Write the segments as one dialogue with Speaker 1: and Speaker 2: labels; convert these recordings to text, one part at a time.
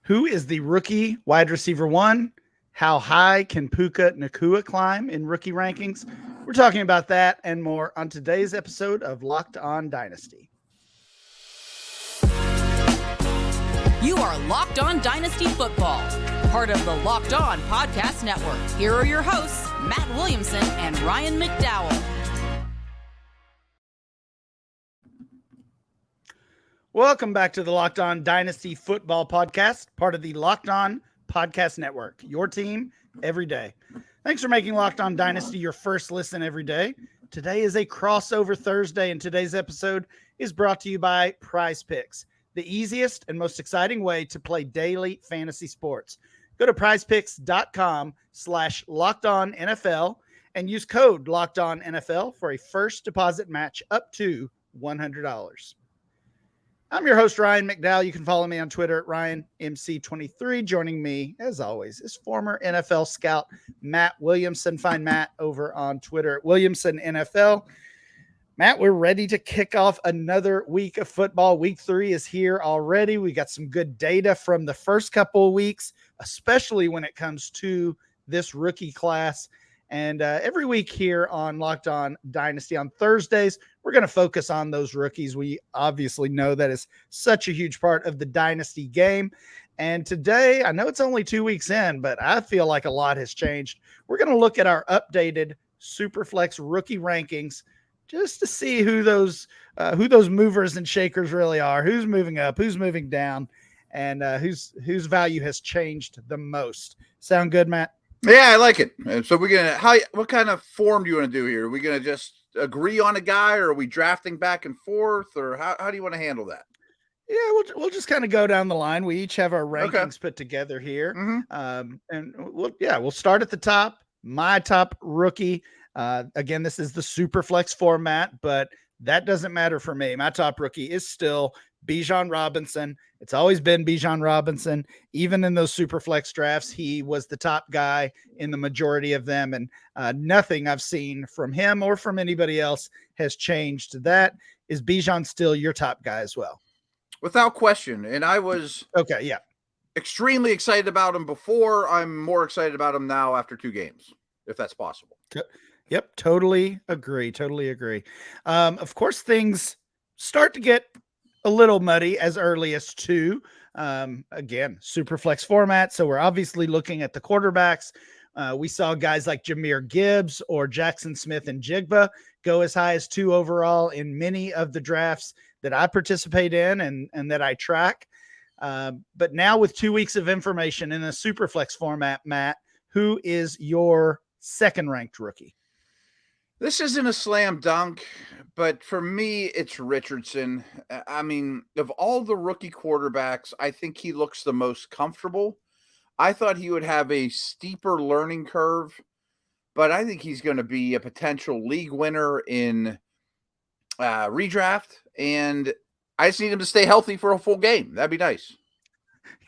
Speaker 1: Who is the rookie wide receiver one? How high can Puka Nacua climb in rookie rankings? We're talking about that and more on today's episode of Locked On Dynasty.
Speaker 2: You are Locked On Dynasty Football, part of the Locked On Podcast Network. Here are your hosts, Matt Williamson and Ryan McDowell.
Speaker 1: Welcome back to the Locked On Dynasty Football Podcast, part of the Locked On Podcast Network, your team every day. Thanks for making Locked On Dynasty your first listen every day. Today is a crossover Thursday, and today's episode is brought to you by Prize Picks, the easiest and most exciting way to play daily fantasy sports. Go to prizepicks.com/LockedOnNFL and use code LockedOnNFL for a first deposit match up to $100. I'm your host, Ryan McDowell. You can follow me on Twitter at RyanMC23. Joining me, as always, is former NFL scout Matt Williamson. Find Matt over on Twitter at Williamson NFL. Matt, we're ready to kick off another week of football. Week 3 is here already. We got some good data from the first couple of weeks, especially when it comes to this rookie class. And every week here on Locked On Dynasty on Thursdays, we're going to focus on those rookies. We obviously know that is such a huge part of the Dynasty game. And today, I know it's only 2 weeks in, but I feel like a lot has changed. We're going to look at our updated superflex rookie rankings just to see who those movers and shakers really are, who's moving up, who's moving down, and whose value has changed the most. Sound good, Matt?
Speaker 3: Yeah, I like it. And so what kind of form do you want to do here? Are we going to just agree on a guy, or are we drafting back and forth, or how do you want to handle that?
Speaker 1: Yeah, we'll just kind of go down the line. We each have our rankings put together here.
Speaker 3: Mm-hmm.
Speaker 1: And we'll start at the top. My top rookie. Again, this is the Superflex format, but that doesn't matter for me. My top rookie is still Bijan Robinson. It's always been Bijan Robinson. Even in those Superflex drafts, he was the top guy in the majority of them, and nothing I've seen from him or from anybody else has changed that. Is Bijan still your top guy as well?
Speaker 3: Without question. And I was extremely excited about him before. I'm more excited about him now after 2 games, if that's possible.
Speaker 1: Yep, totally agree. Of course, things start to get a little muddy as early as 2. Again, super flex format. So we're obviously looking at the quarterbacks. We saw guys like Jahmyr Gibbs or Jackson Smith and Jigba go as high as 2 overall in many of the drafts that I participate in and that I track. But now with 2 weeks of information in a super flex format, Matt, who is your second ranked rookie?
Speaker 3: This isn't a slam dunk, but for me, it's Richardson. I mean, of all the rookie quarterbacks, I think he looks the most comfortable. I thought he would have a steeper learning curve, but I think he's going to be a potential league winner in redraft, and I just need him to stay healthy for a full game. That'd be nice.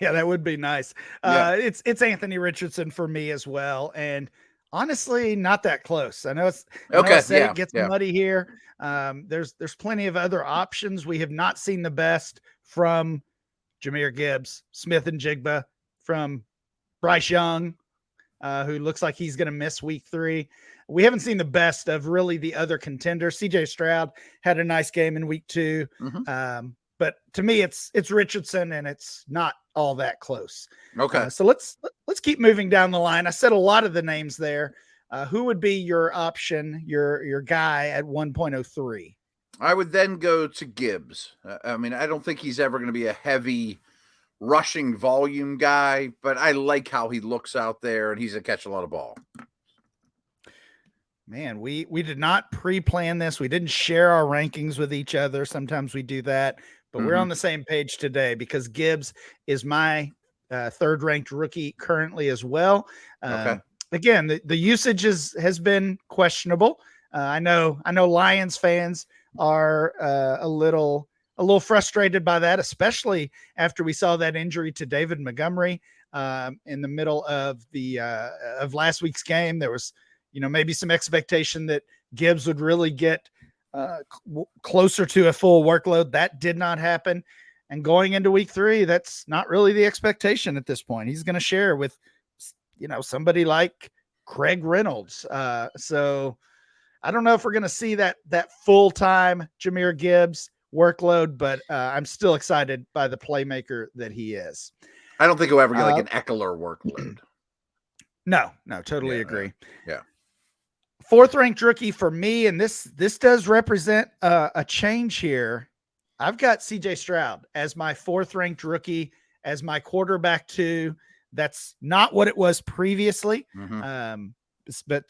Speaker 1: Yeah, that would be nice. It's Anthony Richardson for me as well, and honestly, not that close. I know it gets muddy here. There's plenty of other options. We have not seen the best from Jahmyr Gibbs, Smith and Jigba, from Bryce Young, who looks like he's going to miss week 3. We haven't seen the best of really the other contenders. CJ Stroud had a nice game in week 2.
Speaker 3: Mm-hmm.
Speaker 1: But to me, it's Richardson, and it's not all that close.
Speaker 3: Okay.
Speaker 1: So let's keep moving down the line. I said a lot of the names there. Who would be your option, your guy at 1.03?
Speaker 3: I would then go to Gibbs. I mean, I don't think he's ever going to be a heavy rushing volume guy, but I like how he looks out there, and he's going to catch a lot of ball.
Speaker 1: Man, we did not pre-plan this. We didn't share our rankings with each other. Sometimes we do that. But we're on the same page today because Gibbs is my third-ranked rookie currently as well. Again, the usage has been questionable. I know Lions fans are a little frustrated by that, especially after we saw that injury to David Montgomery in the middle of of last week's game. There was maybe some expectation that Gibbs would really get closer to a full workload. That did not happen. And going into week 3, that's not really the expectation at this point. He's going to share with, somebody like Craig Reynolds. So I don't know if we're going to see that full-time Jahmyr Gibbs workload, but I'm still excited by the playmaker that he is.
Speaker 3: I don't think he'll ever get like an Eckler workload.
Speaker 1: No, totally agree.
Speaker 3: Yeah.
Speaker 1: 4th ranked rookie for me, and this does represent a change here. I've got CJ Stroud as my 4th ranked rookie, as my quarterback 2. That's not what it was previously.
Speaker 3: Mm-hmm.
Speaker 1: But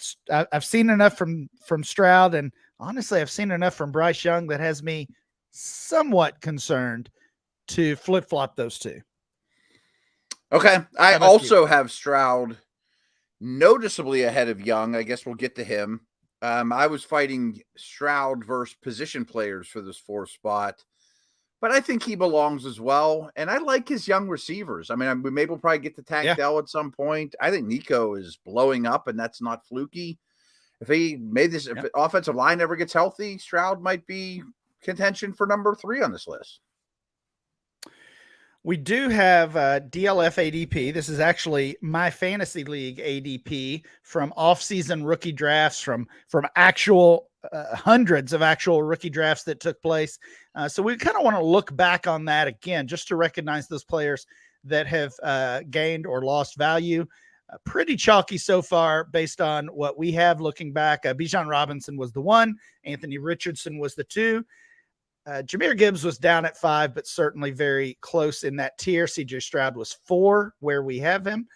Speaker 1: I've seen enough from Stroud, and honestly, I've seen enough from Bryce Young that has me somewhat concerned to flip-flop those 2.
Speaker 3: Okay. I also have Stroud noticeably ahead of Young. I guess we'll get to him. I was fighting Stroud versus position players for this 4th spot, but I think he belongs as well. And I like his young receivers. I mean, maybe we'll probably get to Tank Dell at some point. I think Nico is blowing up, and that's not fluky. If he made this, if offensive line ever gets healthy, Stroud might be contention for number 3 on this list.
Speaker 1: We do have DLF ADP. This is actually my fantasy league ADP from off-season rookie drafts, from actual hundreds of actual rookie drafts that took place. So we kind of want to look back on that again, just to recognize those players that have gained or lost value. Pretty chalky so far based on what we have looking back. Bijan Robinson was the 1. Anthony Richardson was the 2. Jahmyr Gibbs was down at 5, but certainly very close in that tier. CJ Stroud was 4, where we have him.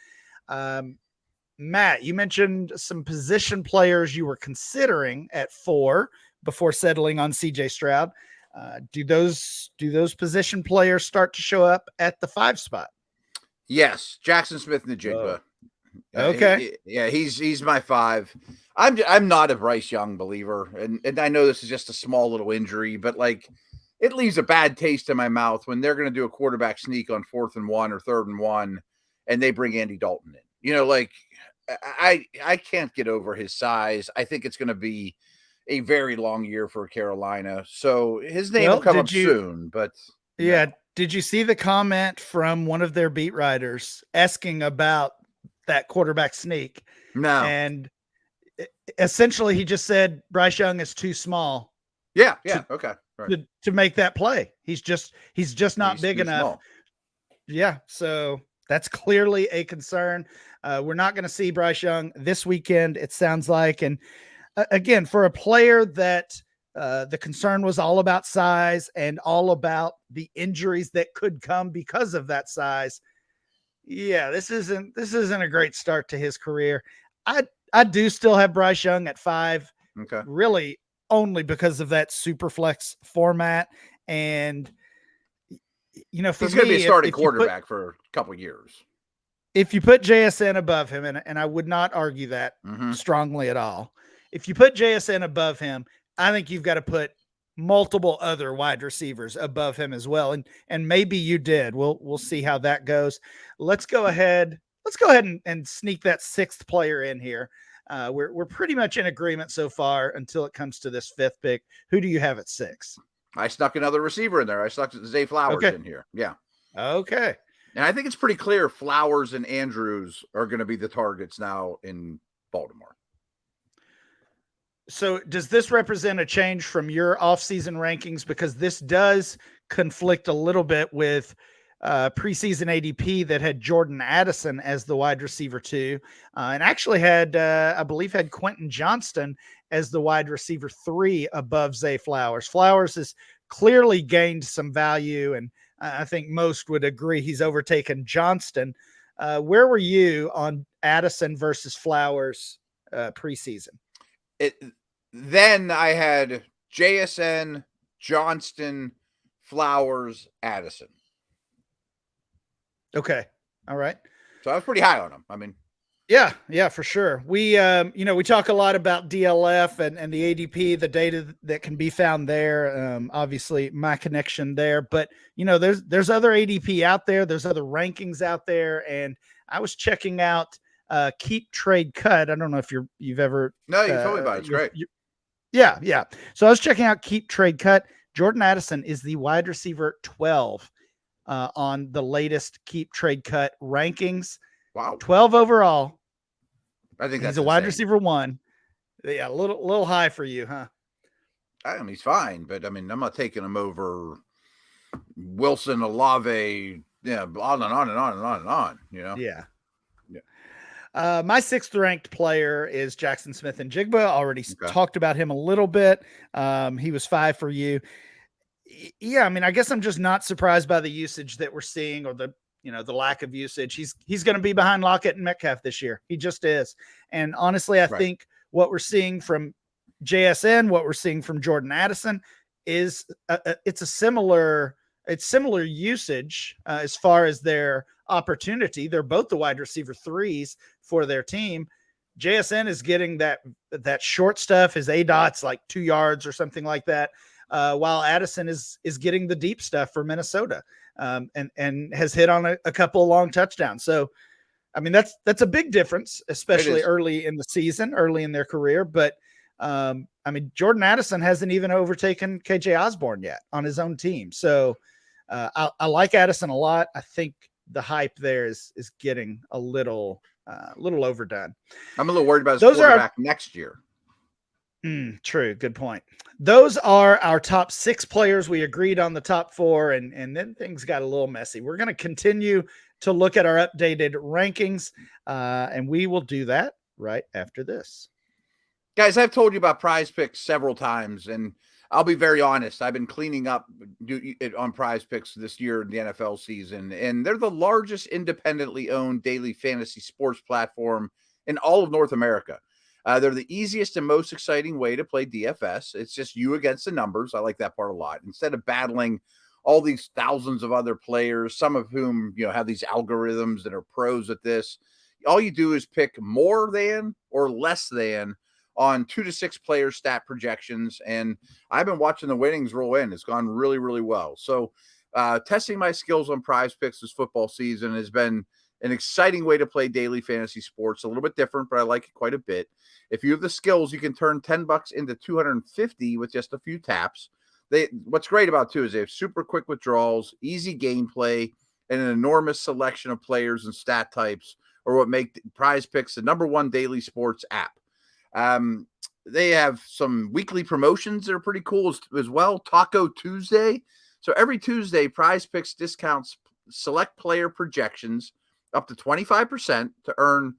Speaker 1: Matt, you mentioned some position players you were considering at 4 before settling on CJ Stroud. Do those position players start to show up at the 5 spot?
Speaker 3: Yes, Jackson Smith-Njigba.
Speaker 1: Okay.
Speaker 3: He's my 5. I'm not a Bryce Young believer, and I know this is just a small little injury, but like it leaves a bad taste in my mouth when they're going to do a quarterback sneak on 4th and 1 or 3rd and 1, and they bring Andy Dalton in. Like I can't get over his size. I think it's going to be a very long year for Carolina, so his name will come up soon. But
Speaker 1: yeah, did you see the comment from one of their beat writers asking about that quarterback sneak?
Speaker 3: No.
Speaker 1: And essentially he just said Bryce Young is too small.
Speaker 3: Yeah. Okay.
Speaker 1: Right. To make that play. He's just not big enough. Small. Yeah. So that's clearly a concern. We're not going to see Bryce Young this weekend, it sounds like. And again, for a player that the concern was all about size and all about the injuries that could come because of that size. Yeah, this isn't a great start to his career. I do still have Bryce Young at 5.
Speaker 3: Okay.
Speaker 1: Really only because of that superflex format. And for
Speaker 3: he's going to be a starting
Speaker 1: if
Speaker 3: quarterback for a couple of years.
Speaker 1: If you put JSN above him, and I would not argue that strongly at all. If you put JSN above him, I think you've got to put multiple other wide receivers above him as well. And maybe you did. We'll see how that goes. Let's go ahead and sneak that 6th player in here. We're pretty much in agreement so far until it comes to this 5th pick. Who do you have at 6?
Speaker 3: I stuck another receiver in there. I stuck Zay Flowers in here. Yeah.
Speaker 1: Okay.
Speaker 3: And I think it's pretty clear Flowers and Andrews are going to be the targets now in Baltimore.
Speaker 1: So does this represent a change from your offseason rankings? Because this does conflict a little bit with preseason ADP that had Jordan Addison as the wide receiver 2, and actually had, I believe, had Quentin Johnston as the wide receiver 3 above Zay Flowers. Flowers has clearly gained some value, and I think most would agree he's overtaken Johnston. Where were you on Addison versus Flowers preseason?
Speaker 3: Then I had JSN, Johnston, Flowers, Addison.
Speaker 1: Okay. All right.
Speaker 3: So I was pretty high on him. I mean,
Speaker 1: yeah, for sure. We, we talk a lot about DLF and the ADP, the data that can be found there. Obviously my connection there, but there's other ADP out there. There's other rankings out there. And I was checking out Keep Trade Cut. I don't know if you've ever.
Speaker 3: No, you told me about it. It's great.
Speaker 1: Yeah. So I was checking out Keep Trade Cut. Jordan Addison is the wide receiver 12 on the latest Keep Trade Cut rankings.
Speaker 3: Wow.
Speaker 1: 12 overall.
Speaker 3: I think
Speaker 1: He's
Speaker 3: that's
Speaker 1: a wide
Speaker 3: insane.
Speaker 1: receiver 1. Yeah, a little high for you, huh?
Speaker 3: I mean, he's fine, but I mean, I'm not taking him over Wilson, Olave, on and on and on and on and on,
Speaker 1: Yeah.
Speaker 3: Yeah.
Speaker 1: My 6th ranked player is Jackson Smith and Jigba. Already
Speaker 3: Okay.
Speaker 1: talked about him a little bit. He was 5 for you. Yeah, I mean, I guess I'm just not surprised by the usage that we're seeing, or the lack of usage. He's going to be behind Lockett and Metcalf this year. He just is. And honestly, I think what we're seeing from JSN, what we're seeing from Jordan Addison is it's similar usage as far as their opportunity. They're both the wide receiver 3s for their team. JSN is getting that short stuff, his ADOT's like 2 yards or something like that, while Addison is getting the deep stuff for Minnesota, and has hit on a couple of long touchdowns. So, I mean, that's a big difference, especially early in the season, early in their career. But I mean, Jordan Addison hasn't even overtaken KJ Osborne yet on his own team. So I like Addison a lot. I think the hype there is getting a little overdone.
Speaker 3: I'm a little worried about his quarterback next year.
Speaker 1: True. Good point. Those are our top 6 players. We agreed on the top 4, and then things got a little messy. We're going to continue to look at our updated rankings, and we will do that right after this.
Speaker 3: Guys, I've told you about Prize Picks several times, and I'll be very honest. I've been cleaning up on Prize Picks this year in the NFL season, and they're the largest independently owned daily fantasy sports platform in all of North America. They're the easiest and most exciting way to play DFS. It's just you against the numbers. I like that part a lot. Instead of battling all these thousands of other players, some of whom have these algorithms that are pros at this, all you do is pick more than or less than on 2 to 6 player stat projections. And I've been watching the winnings roll in. It's gone really, really well. So testing my skills on Prize Picks this football season has been an exciting way to play daily fantasy sports. A little bit different, but I like it quite a bit. If you have the skills, you can turn $10 into $250 with just a few taps. What's great about too is they have super quick withdrawals, easy gameplay, and an enormous selection of players and stat types, or what make Prize Picks the #1 daily sports app. They have some weekly promotions that are pretty cool as well. Taco Tuesday. So every Tuesday, Prize Picks discounts select player projections up to 25% to earn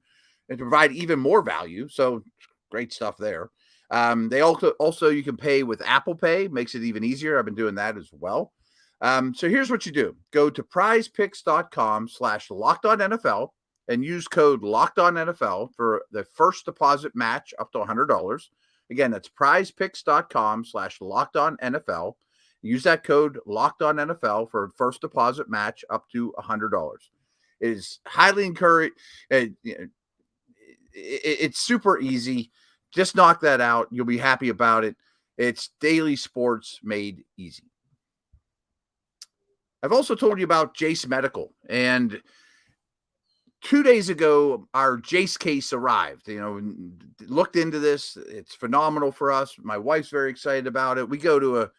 Speaker 3: and to provide even more value. So great stuff there. They also you can pay with Apple Pay, makes it even easier. I've been doing that as well. So here's what you do. Go to prizepicks.com/LockedOnNFL and use code LockedOnNFL for the first deposit match up to $100. Again, that's prizepicks.com/LockedOnNFL. Use that code LockedOnNFL for a first deposit match up to $100. It is highly encouraged. It's super easy. Just knock that out. You'll be happy about it. It's daily sports made easy. I've also told you about Jace Medical, and 2 days ago, our Jace case arrived. Looked into this. It's phenomenal for us. My wife's very excited about it. We go to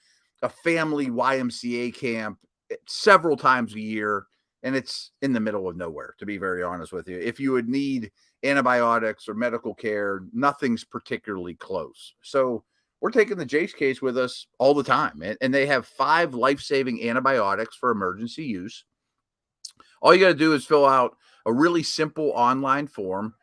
Speaker 3: a family YMCA camp several times a year, and it's in the middle of nowhere, to be very honest with you. If you would need antibiotics or medical care, nothing's particularly close. So we're taking the Jace case with us all the time, and they have 5 life-saving antibiotics for emergency use. All you got to do is fill out a really simple online form.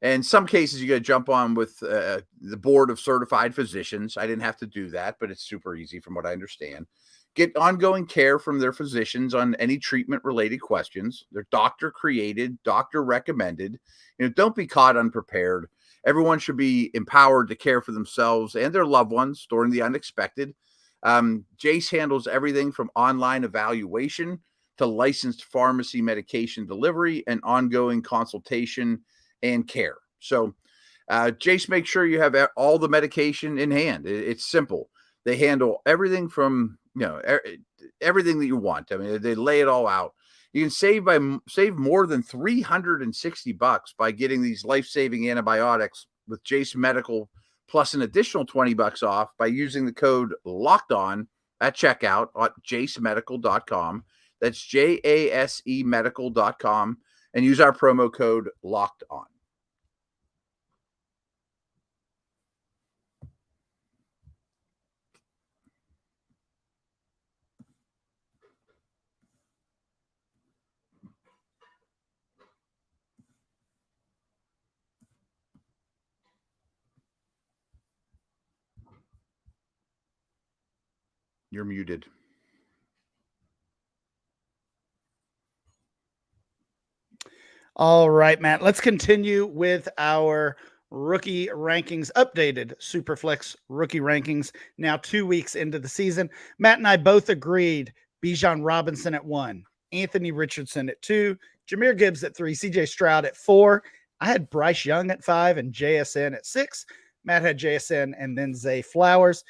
Speaker 3: And in some cases, you got to jump on with the board of certified physicians. I didn't have to do that, but it's super easy from what I understand. Get ongoing care from their physicians on any treatment-related questions. They're doctor-created, doctor-recommended. Don't be caught unprepared. Everyone should be empowered to care for themselves and their loved ones during the unexpected. Jace handles everything from online evaluation to licensed pharmacy medication delivery and ongoing consultation and care. So Jace makes sure you have all the medication in hand. It's simple. They handle everything from everything that you want. I mean, they lay it all out. You can save more than $360 by getting these life-saving antibiotics with Jace Medical, plus an additional $20 off by using the code LOCKEDON at checkout at jacemedical.com. That's jasemedical.com, and use our promo code Locked On. You're muted.
Speaker 1: All right, Matt, let's continue with our rookie rankings, updated Superflex rookie rankings. Now 2 weeks into the season, Matt and I both agreed Bijan Robinson at 1, Anthony Richardson at 2, Jahmyr Gibbs at 3, CJ Stroud at 4. I had Bryce Young at 5 and JSN at 6. Matt had JSN and then Zay Flowers.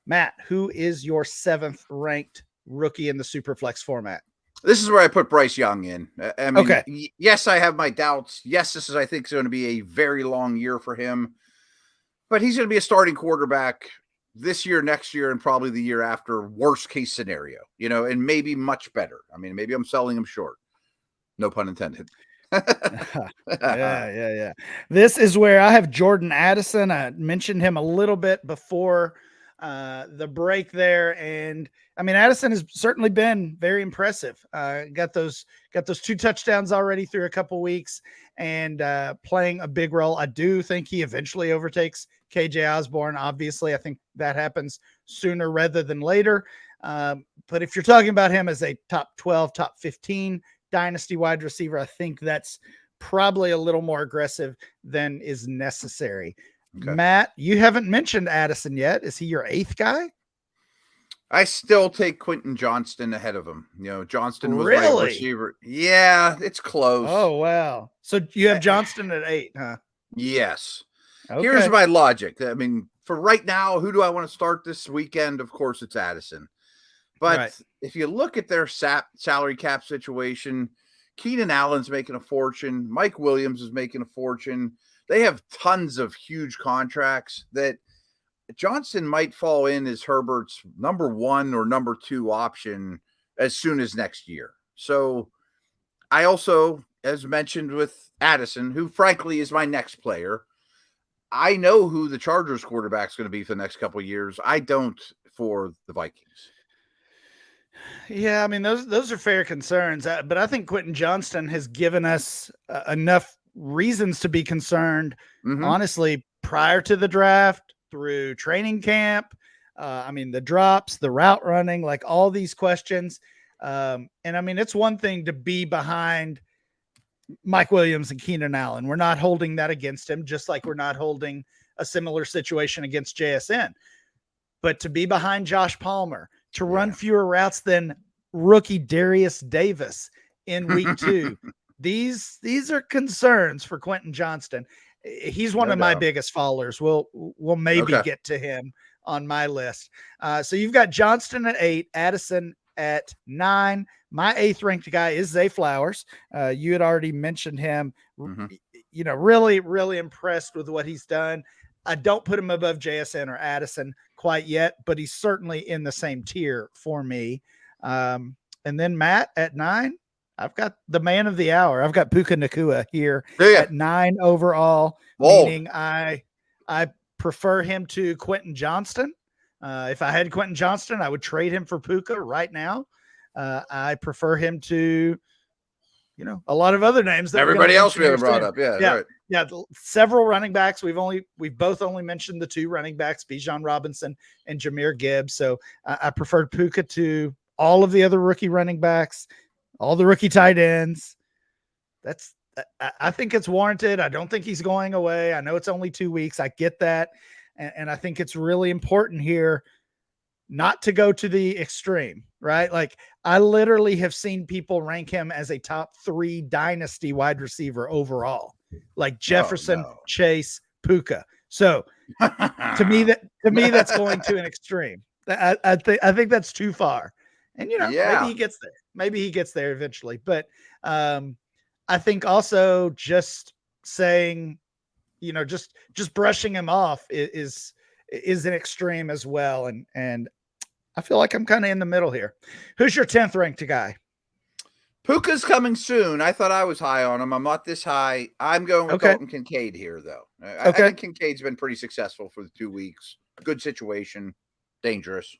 Speaker 1: Matt, who is your 7th ranked rookie in the Superflex format?
Speaker 3: This is where I put Bryce Young in. I mean,
Speaker 1: Okay.
Speaker 3: Yes, I have my doubts. Yes, this is, I think, going to be a very long year for him. But he's going to be a starting quarterback this year, next year, and probably the year after, worst case scenario, and maybe much better. I mean, maybe I'm selling him short. No pun intended.
Speaker 1: Yeah. This is where I have Jordan Addison. I mentioned him a little bit before the break there, and I mean, Addison has certainly been very impressive. Got those 2 touchdowns already through a couple weeks, and playing a big role. I do think he eventually overtakes KJ Osborne. Obviously, I think that happens sooner rather than later. But if you're talking about him as a top 12, top 15 Dynasty wide receiver, I think that's probably a little more aggressive than is necessary. Okay. Matt, you haven't mentioned Addison yet. Is he your 8th guy?
Speaker 3: I still take Quentin Johnston ahead of him. Johnston was
Speaker 1: really?
Speaker 3: my receiver. Yeah, it's close.
Speaker 1: Oh, wow. So you have Johnston at 8, huh?
Speaker 3: Yes.
Speaker 1: Okay.
Speaker 3: Here's my logic. I mean, for right now, who do I want to start this weekend? Of course, it's Addison. But if you look at their salary cap situation, Keenan Allen's making a fortune. Mike Williams is making a fortune. They have tons of huge contracts that Johnson might fall in as Herbert's number 1 or number 2 option as soon as next year. So I also, as mentioned with Addison, who frankly is my next player, I know who the Chargers quarterback is going to be for the next couple of years. I don't for the Vikings.
Speaker 1: Yeah, I mean, those are fair concerns, but I think Quentin Johnston has given us enough reasons to be concerned, honestly, prior to the draft, through training camp. I mean, the drops, the route running, like all these questions. And I mean, it's one thing to be behind Mike Williams and Keenan Allen. We're not holding that against him, just like we're not holding a similar situation against JSN. But to be behind Josh Palmer, to run fewer routes than rookie Darius Davis in week 2, these are concerns for Quentin Johnston. He's one of my biggest followers. We'll maybe get to him on my list. So you've got Johnston at 8, Addison at 9. My 8th ranked guy is Zay Flowers. You had already mentioned him. Really, really impressed with what he's done. I don't put him above JSN or Addison quite yet, but he's certainly in the same tier for me. And then Matt at 9, I've got the man of the hour. I've got Puka Nacua here at 9 overall, meaning I prefer him to Quentin Johnston. If I had Quentin Johnston, I would trade him for Puka right now. I prefer him to, a lot of other names that
Speaker 3: everybody else we haven't brought up.
Speaker 1: Yeah. Several running backs. We've both only mentioned the 2 running backs, Bijan Robinson and Jahmyr Gibbs. So I preferred Puka to all of the other rookie running backs, all the rookie tight ends. I think it's warranted. I don't think he's going away. I know it's only 2 weeks. I get that. And I think it's really important here not to go to the extreme, right? Like, I literally have seen people rank him as a top 3 dynasty wide receiver overall, like Jefferson, Chase, Puka. So to me, that's going to an extreme. I think that's too far. And, maybe he gets there. Maybe he gets there eventually. But I think also just saying, just brushing him off is an extreme as well. And I feel like I'm kind of in the middle here. Who's your 10th ranked guy?
Speaker 3: Puka's coming soon. I thought I was high on him. I'm not this high. I'm going with Dalton Kincaid here, though. I think Kincaid's been pretty successful for the 2 weeks. Good situation. Dangerous.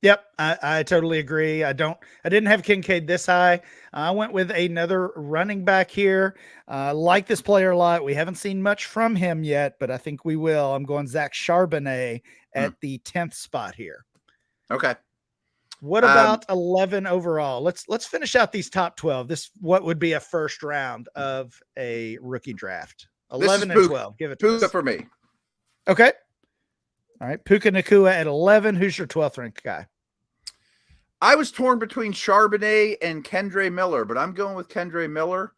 Speaker 1: Yep, I totally agree. I didn't have Kincaid this high. I went with another running back here. Like this player a lot. We haven't seen much from him yet, but I think we will. I'm going Zach Charbonnet at the 10th spot here.
Speaker 3: Okay.
Speaker 1: What about 11 overall? Let's finish out these top 12. What would be a first round of a rookie draft? 11 and 12. Give it to
Speaker 3: Puka
Speaker 1: us.
Speaker 3: for me.
Speaker 1: Okay. All right. Puka Nacua at 11. Who's your 12th ranked guy?
Speaker 3: I was torn between Charbonnet and Kendre Miller, but I'm going with Kendre Miller.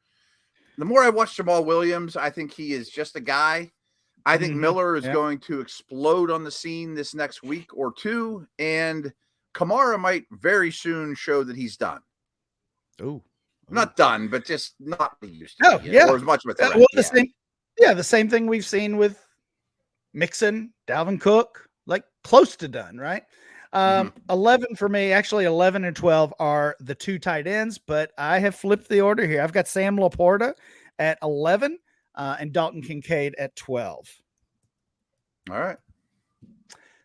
Speaker 3: The more I watch Jamal Williams, I think he is just a guy. I think Miller is going to explode on the scene this next week or two, and Kamara might very soon show that he's done.
Speaker 1: Ooh.
Speaker 3: Not done, but just not be used to. Or as much of a threat.
Speaker 1: The same thing we've seen with Mixon, Dalvin Cook, like close to done, right? 11 for me, actually 11 and 12 are the 2 tight ends, but I have flipped the order here. I've got Sam Laporta at 11 and Dalton Kincaid at 12.
Speaker 3: All right.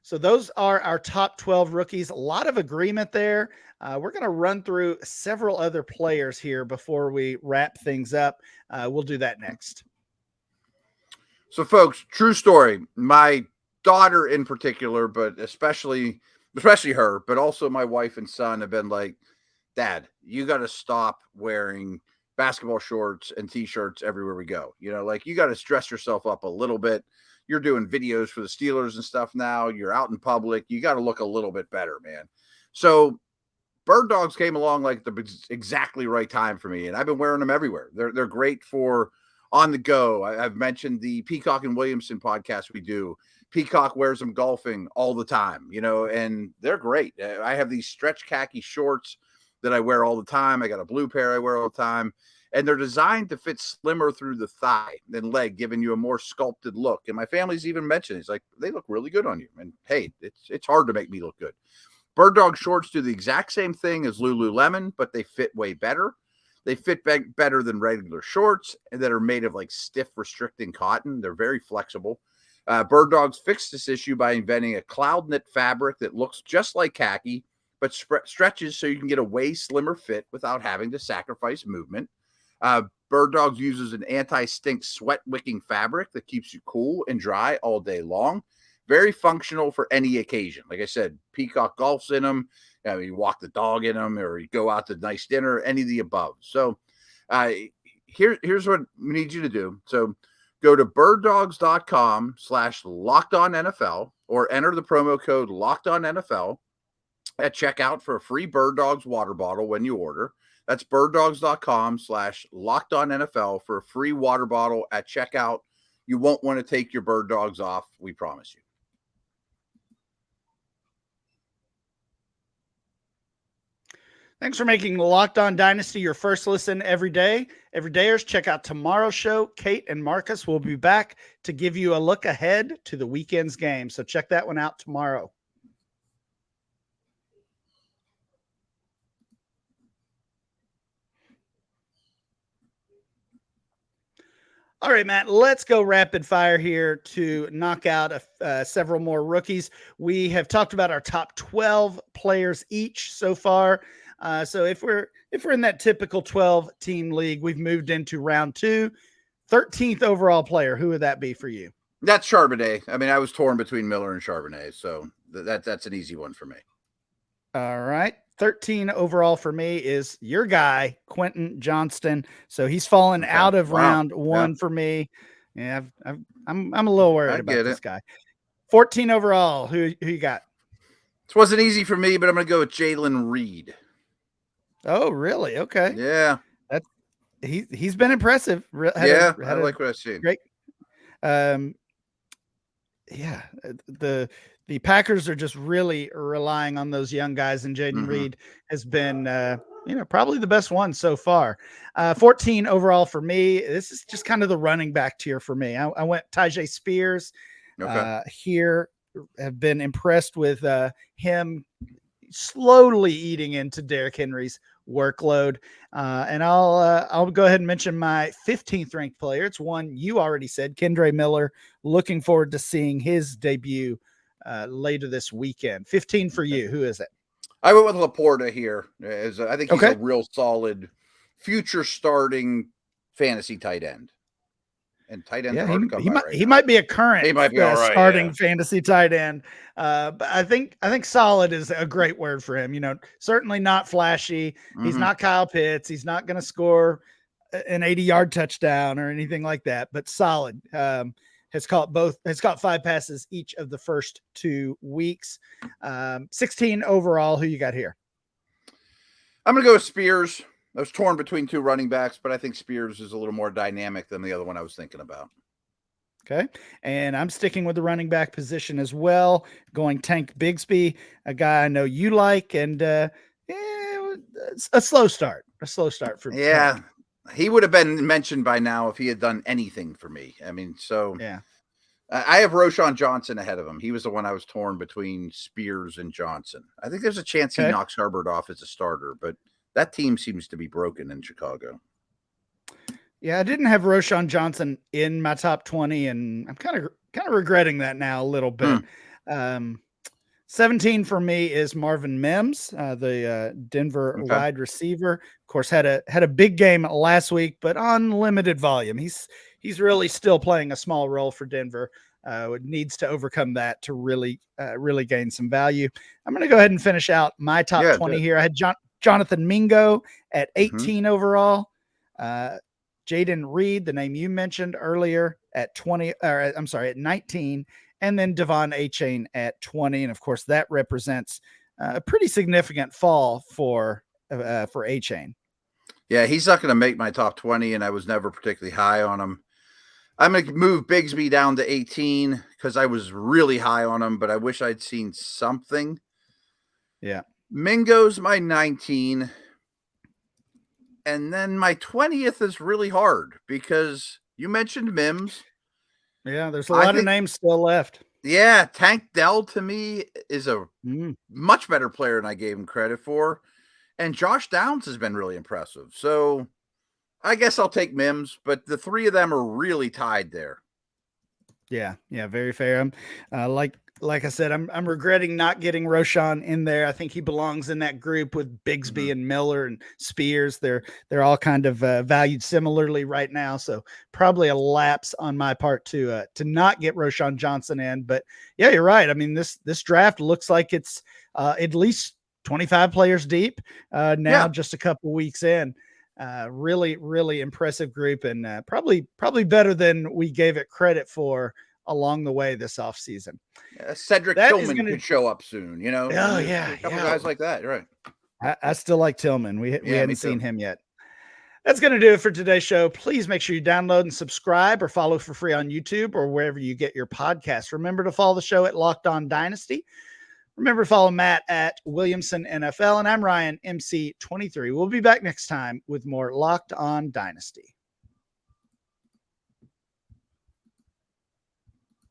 Speaker 1: So those are our top 12 rookies. A lot of agreement there. We're going to run through several other players here before we wrap things up. We'll do that next.
Speaker 3: So, folks, true story. My daughter in particular, but especially her, but also my wife and son have been like, Dad, you got to stop wearing basketball shorts and T-shirts everywhere we go. Like you got to dress yourself up a little bit. You're doing videos for the Steelers and stuff now. You're out in public. You got to look a little bit better, man. So Bird Dogs came along like the exactly right time for me, and I've been wearing them everywhere. They're great for on the go. I've mentioned the Peacock and Williamson podcast we do. Peacock wears them golfing all the time, and they're great. I have these stretch khaki shorts that I wear all the time. I got a blue pair I wear all the time, and they're designed to fit slimmer through the thigh than leg, giving you a more sculpted look. And my family's even mentioned, it's like, they look really good on you. And hey, it's hard to make me look good. Bird Dog shorts do the exact same thing as Lululemon, but they fit way better. They fit better than regular shorts that are made of like stiff restricting cotton. They're very flexible. Bird Dogs fixed this issue by inventing a cloud knit fabric that looks just like khaki, but stretches so you can get a way slimmer fit without having to sacrifice movement. Bird Dogs uses an anti-stink sweat wicking fabric that keeps you cool and dry all day long. Very functional for any occasion. Like I said, Peacock golfs in them. You walk the dog in them, or you go out to nice dinner, any of the above. So here's what we need you to do. So go to birddogs.com/LockedOnNFL or enter the promo code LockedOnNFL at checkout for a free Bird Dogs water bottle when you order. That's birddogs.com/LockedOnNFL for a free water bottle at checkout. You won't want to take your Bird Dogs off. We promise you.
Speaker 1: Thanks for making Locked On Dynasty your first listen every day. Everydayers, check out tomorrow's show. Kate and Marcus will be back to give you a look ahead to the weekend's game. So check that one out tomorrow. All right, Matt, let's go rapid fire here to knock out several more rookies. We have talked about our top 12 players each so far. So if we're in that typical 12-team league, we've moved into round 2. 13th overall player, who would that be for you?
Speaker 3: That's Charbonnet. I mean, I was torn between Miller and Charbonnet, so that's an easy one for me.
Speaker 1: All right. 13 overall for me is your guy, Quentin Johnston. So he's fallen out of round 1 for me. Yeah, I'm a little worried about this guy. 14 overall. Who you got?
Speaker 3: This wasn't easy for me, but I'm going to go with Jalen Reed.
Speaker 1: Oh, really? Okay.
Speaker 3: Yeah.
Speaker 1: He's been impressive.
Speaker 3: I like what I see.
Speaker 1: Great. Yeah, the Packers are just really relying on those young guys, and Jaden Reed has been, probably the best one so far. 14 overall for me. This is just kind of the running back tier for me. I went Tyjae Spears here. Have been impressed with him slowly eating into Derrick Henry's workload. And I'll go ahead and mention my 15th ranked player. It's one you already said, Kendre Miller. Looking forward to seeing his debut later this weekend. 15 for you. Who is it?
Speaker 3: I went with Laporta here. I think he's
Speaker 1: Okay.
Speaker 3: a real solid future starting fantasy tight end. And tight ends are hard to come by right
Speaker 1: he
Speaker 3: now.
Speaker 1: might be a current
Speaker 3: He might be all right,
Speaker 1: starting fantasy tight end. But I think solid is a great word for him. Certainly not flashy. He's not Kyle Pitts. He's not going to score an 80-yard touchdown or anything like that, but solid. Has caught 5 passes each of the first 2 weeks. 16 overall. Who you got here?
Speaker 3: I'm going to go with Spears. I was torn between 2 running backs, but I think Spears is a little more dynamic than the other one I was thinking about.
Speaker 1: Okay. And I'm sticking with the running back position as well, going Tank Bigsby, a guy I know you like, and a slow start for
Speaker 3: Tank. He would have been mentioned by now if he had done anything for me. I mean,
Speaker 1: yeah.
Speaker 3: I have Roschon Johnson ahead of him. He was the one I was torn between Spears and Johnson. I think there's a chance he knocks Herbert off as a starter, but that team seems to be broken in Chicago.
Speaker 1: Yeah, I didn't have Roschon Johnson in my top 20, and I'm kind of regretting that now a little bit. 17 for me is Marvin Mims, the Denver wide receiver. Of course, had a big game last week, but on limited volume. He's really still playing a small role for Denver. Needs to overcome that to really gain some value. I'm going to go ahead and finish out my top 20 here. I had Jonathan Mingo at 18 overall. Jaden Reed, the name you mentioned earlier, at 19. And then Devon Achane at 20. And of course, that represents a pretty significant fall for Achane.
Speaker 3: Yeah, he's not going to make my top 20, and I was never particularly high on him. I'm going to move Bigsby down to 18 because I was really high on him, but I wish I'd seen something.
Speaker 1: Yeah.
Speaker 3: Mingo's my 19. And then my 20th is really hard because you mentioned Mims.
Speaker 1: Yeah, there's a lot of names still left.
Speaker 3: Yeah, Tank Dell to me is a much better player than I gave him credit for. And Josh Downs has been really impressive. So I guess I'll take Mims, but the 3 of them are really tied there.
Speaker 1: Yeah, very fair. Like I said, I'm regretting not getting Roschon in there. I think he belongs in that group with Bigsby and Miller and Spears. They're all kind of valued similarly right now, so probably a lapse on my part to not get Roschon Johnson in. But yeah, you're right. I mean, this draft looks like it's at least 25 players deep now, just a couple weeks in. Really impressive group, and probably better than we gave it credit for along the way this offseason.
Speaker 3: Cedric Tillman could show up soon,
Speaker 1: Oh, yeah.
Speaker 3: A couple guys like that, right?
Speaker 1: I still like Tillman. We hadn't seen him yet. That's going to do it for today's show. Please make sure you download and subscribe or follow for free on YouTube or wherever you get your podcasts. Remember to follow the show at Locked On Dynasty. Remember to follow Matt at Williamson NFL, and I'm Ryan, MC23. We'll be back next time with more Locked On Dynasty.